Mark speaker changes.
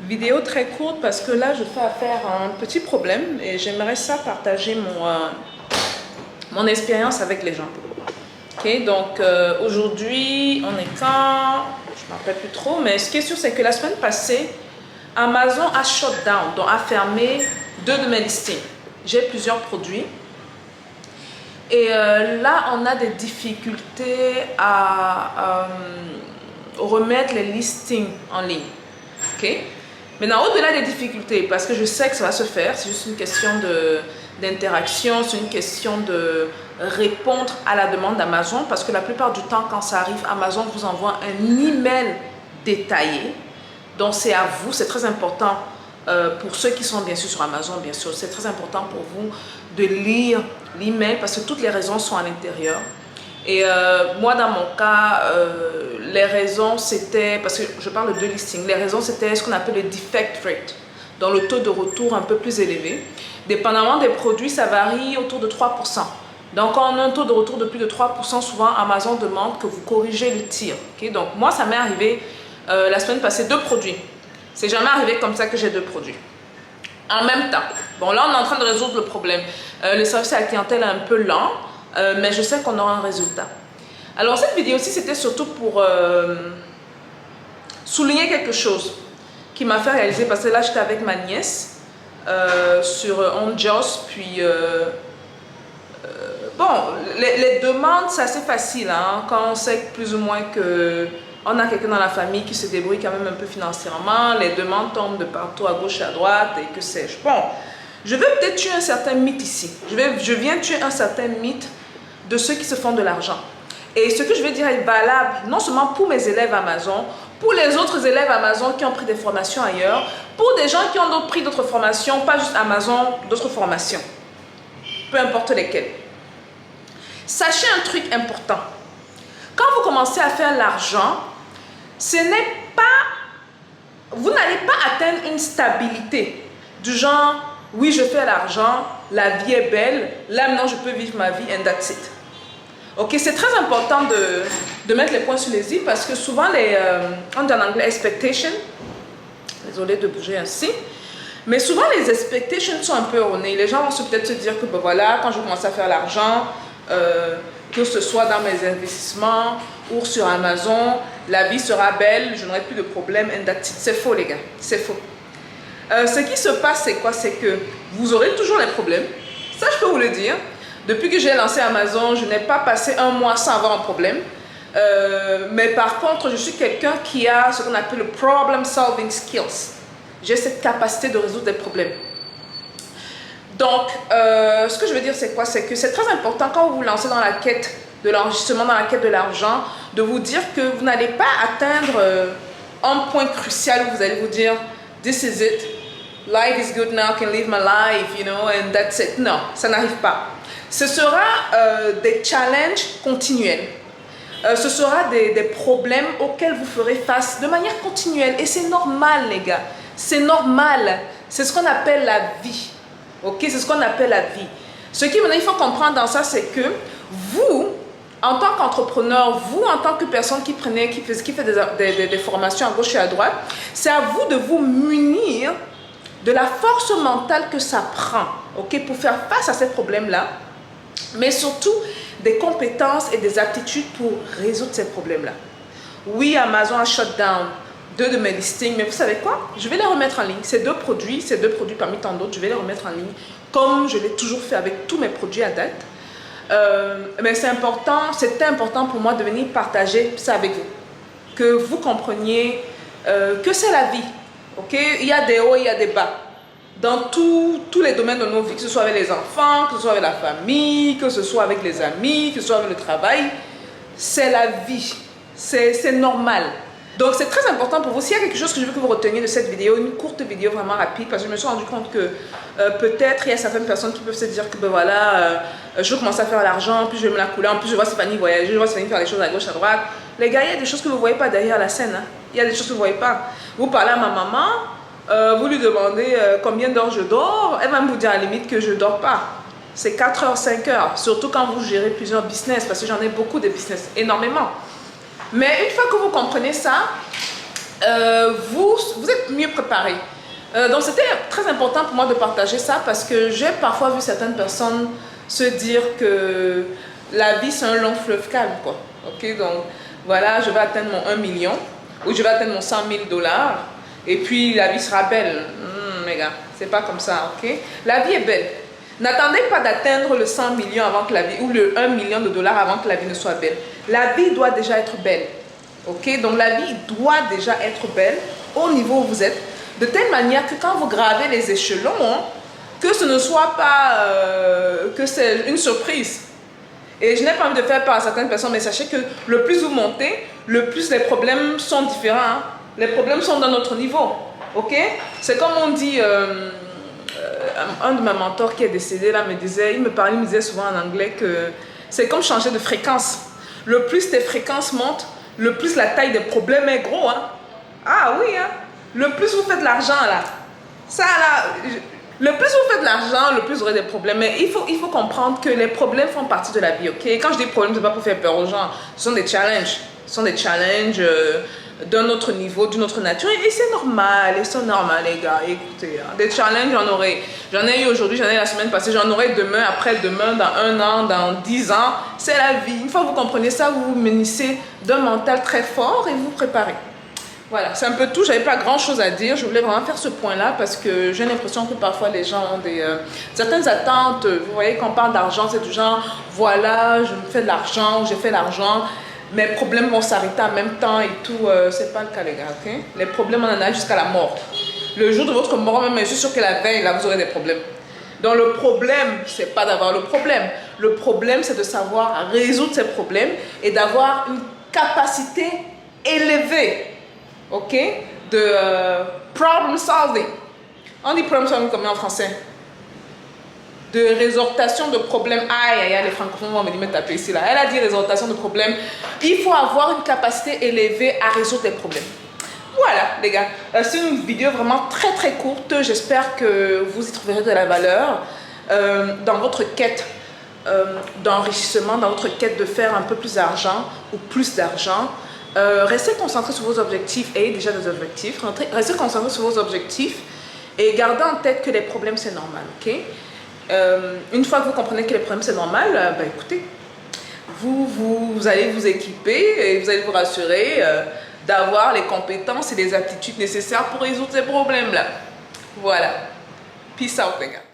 Speaker 1: Vidéo très courte parce que là je fais affaire à un petit problème et j'aimerais ça partager mon expérience avec les gens. Ok, donc aujourd'hui on est quand, je ne me rappelle plus trop, mais ce qui est sûr c'est que la semaine passée Amazon a shut down, donc a fermé 2 de mes listings. J'ai plusieurs produits et là on a des difficultés à remettre les listings en ligne. Ok. Maintenant, au-delà des difficultés, parce que je sais que ça va se faire, c'est juste une question d'interaction, c'est une question de répondre à la demande d'Amazon, parce que la plupart du temps, quand ça arrive, Amazon vous envoie un email détaillé. Donc, c'est à vous, c'est très important pour ceux qui sont bien sûr sur Amazon, bien sûr, c'est très important pour vous de lire l'email, parce que toutes les raisons sont à l'intérieur. Et moi, dans mon cas, les raisons, c'était, parce que je parle de 2 listings, les raisons, c'était ce qu'on appelle le defect rate, donc le taux de retour un peu plus élevé. Dépendamment des produits, ça varie autour de 3%. Donc, quand on a un taux de retour de plus de 3%, souvent, Amazon demande que vous corrigez le tir. Okay? Donc, moi, ça m'est arrivé la semaine passée, 2 produits. C'est jamais arrivé comme ça que j'ai 2 produits. En même temps. Bon, là, on est en train de résoudre le problème. Le service à la clientèle est un peu lent. Mais je sais qu'on aura un résultat. Alors cette vidéo-ci, c'était surtout pour souligner quelque chose qui m'a fait réaliser, parce que là j'étais avec ma nièce sur OnJoss, puis bon, les demandes c'est assez facile hein, quand on sait plus ou moins que on a quelqu'un dans la famille qui se débrouille quand même un peu financièrement, les demandes tombent de partout à gauche et à droite et que sais-je. Bon, je vais peut-être tuer un certain mythe ici, je viens tuer un certain mythe de ceux qui se font de l'argent. Et ce que je vais dire est valable non seulement pour mes élèves Amazon, pour les autres élèves Amazon qui ont pris des formations ailleurs, pour des gens qui ont pris d'autres formations, pas juste Amazon, d'autres formations, peu importe lesquelles. Sachez un truc important. Quand vous commencez à faire l'argent, ce n'est pas, vous n'allez pas atteindre une stabilité du genre, oui je fais l'argent, la vie est belle, là maintenant je peux vivre ma vie and that's it. Ok, c'est très important de mettre les points sur les i parce que souvent on dit en anglais expectation, désolé de bouger ainsi, mais souvent les expectations sont un peu erronées. Les gens vont peut-être se dire que ben voilà, quand je commence à faire l'argent, que ce soit dans mes investissements ou sur Amazon, la vie sera belle, je n'aurai plus de problème and that's it. C'est faux les gars, c'est faux. Ce qui se passe, c'est quoi? C'est que vous aurez toujours les problèmes. Ça, je peux vous le dire. Depuis que j'ai lancé Amazon, je n'ai pas passé un mois sans avoir un problème. Mais par contre, je suis quelqu'un qui a ce qu'on appelle le problem solving skills. J'ai cette capacité de résoudre des problèmes. Donc, ce que je veux dire, c'est quoi? C'est que c'est très important quand vous vous lancez dans la quête de l'enrichissement, dans la quête de l'argent, de vous dire que vous n'allez pas atteindre un point crucial où vous allez vous dire « This is it. Life is good now, I can live my life, you know, and that's it. » Non, ça n'arrive pas. Ce sera des challenges continuels. Ce sera des problèmes auxquels vous ferez face de manière continuelle. Et c'est normal, les gars. C'est normal. C'est ce qu'on appelle la vie. Ok, c'est ce qu'on appelle la vie. Ce qui maintenant il faut comprendre dans ça, c'est que vous, en tant qu'entrepreneur, vous, en tant que personne qui fait des formations à gauche et à droite, c'est à vous de vous munir de la force mentale que ça prend, ok, pour faire face à ces problèmes-là, mais surtout des compétences et des aptitudes pour résoudre ces problèmes-là. Oui, Amazon a shut down 2 de mes listings, mais vous savez quoi? Je vais les remettre en ligne. Ces deux produits parmi tant d'autres, je vais les remettre en ligne, comme je l'ai toujours fait avec tous mes produits à date. Mais c'était important pour moi de venir partager ça avec vous. Que vous compreniez que c'est la vie. Okay? Il y a des hauts, il y a des bas. Dans tous les domaines de nos vies, que ce soit avec les enfants, que ce soit avec la famille, que ce soit avec les amis, que ce soit avec le travail, c'est la vie. C'est normal. Donc c'est très important pour vous. S'il y a quelque chose que je veux que vous reteniez de cette vidéo, une courte vidéo vraiment rapide, parce que je me suis rendu compte que peut-être il y a certaines personnes qui peuvent se dire que ben voilà, je veux commencer à faire l'argent, puis je vais me la couler, en plus je vois Stéphanie voyager, je vois Stéphanie faire les choses à gauche, à droite. Les gars, il y a des choses que vous ne voyez pas derrière la scène. Hein. Il y a des choses que vous ne voyez pas. Vous parlez à ma maman, vous lui demandez combien d'heures je dors, elle va vous dire à la limite que je ne dors pas. C'est 4 heures, 5 heures, surtout quand vous gérez plusieurs business, parce que j'en ai beaucoup de business, énormément. Mais une fois que vous comprenez ça, vous êtes mieux préparé. Donc c'était très important pour moi de partager ça parce que j'ai parfois vu certaines personnes se dire que la vie c'est un long fleuve calme, quoi. Ok, donc voilà, je vais atteindre mon 1 million ou je vais atteindre mon 100 000 $ et puis la vie sera belle. Les gars, c'est pas comme ça, ok? La vie est belle. N'attendez pas d'atteindre le 100 millions avant que la vie, ou le 1 million de dollars avant que la vie ne soit belle. La vie doit déjà être belle, ok? Donc la vie doit déjà être belle au niveau où vous êtes, de telle manière que quand vous gravez les échelons, que ce ne soit pas que c'est une surprise. Et je n'ai pas envie de faire peur à certaines personnes, mais sachez que le plus vous montez, le plus les problèmes sont différents. Hein. Les problèmes sont dans notre niveau, ok? C'est comme on dit, un de mes mentors qui est décédé là me disait, il me disait souvent en anglais que c'est comme changer de fréquence. Le plus tes fréquences montent, le plus la taille des problèmes est gros. Hein. Ah oui, hein? Le plus vous faites de l'argent là, ça là, le plus vous faites de l'argent, le plus vous aurez des problèmes. Mais il faut comprendre que les problèmes font partie de la vie, ok? Quand je dis problème, ce n'est pas pour faire peur aux gens, ce sont des challenges. Ce sont des challenges d'un autre niveau, d'une autre nature. Et c'est normal, ils sont normaux les gars. Écoutez, hein, des challenges, j'en ai eu aujourd'hui, j'en ai eu la semaine passée, j'en aurai demain, après-demain, dans 1 an, dans 10 ans. C'est la vie. Une fois que vous comprenez ça, vous vous munissez d'un mental très fort et vous vous préparez. Voilà, c'est un peu tout. J'avais pas grand chose à dire. Je voulais vraiment faire ce point-là parce que j'ai l'impression que parfois les gens ont certaines attentes. Vous voyez, quand on parle d'argent, c'est du genre, voilà, je me fais de l'argent, j'ai fait l'argent. Mes problèmes vont s'arrêter en même temps et tout. C'est pas le cas, les gars, ok? Les problèmes, on en a jusqu'à la mort. Le jour de votre mort, même, je suis sûre que la veille, là, vous aurez des problèmes. Donc, le problème, c'est pas d'avoir le problème. Le problème, c'est de savoir résoudre ces problèmes et d'avoir une capacité élevée, ok? De problem solving. On dit problem solving comment en français? De résorption de problèmes. Aïe, les francophones vont me taper ici là. Elle a dit résorption de problèmes. Il faut avoir une capacité élevée à résoudre des problèmes. Voilà les gars, c'est une vidéo vraiment très très courte. J'espère que vous y trouverez de la valeur dans votre quête d'enrichissement, dans votre quête de faire un peu plus d'argent ou plus d'argent. Restez concentrés sur vos objectifs, ayez déjà des objectifs. Restez concentrés sur vos objectifs et gardez en tête que les problèmes c'est normal, ok? Une fois que vous comprenez que les problèmes c'est normal, bah, écoutez, vous allez vous équiper et vous allez vous rassurer d'avoir les compétences et les aptitudes nécessaires pour résoudre ces problèmes-là. Voilà. Peace out les gars.